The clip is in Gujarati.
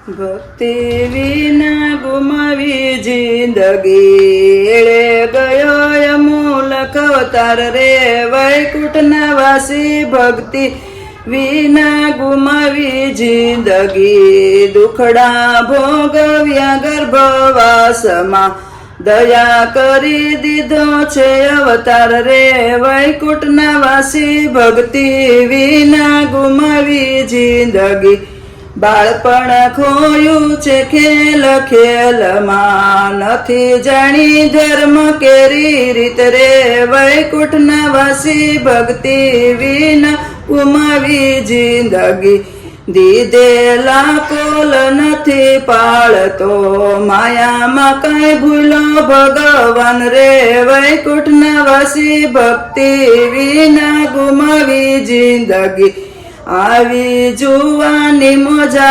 ભક્તિ વિના ગુમાવી જિંદગી એળે ગયો અમૂલક અવતાર રે વૈકુંઠના વાસી ભક્તિ વિના ગુમાવી જિંદગી દુખડા ભોગવ્યા ગર્ભવાસમાં દયા કરી દીધો છે અવતાર રે વૈકુંઠના વાસી ભક્તિ વિના ગુમાવી જિંદગી બાળપણ ખોયું છે ખેલ ખેલમાં નથી જાણી ધર્મ કેરી રીત રે વૈકુંઠના વાસી ભક્તિ વિના ગુમાવી જિંદગી દીધેલા કોલ નથી પાળતો માયામાં કઈ ભૂલો ભગવાન રે વૈકુંઠના વાસી ભક્તિ વિના ગુમાવી જિંદગી આવી જુવાની મોજા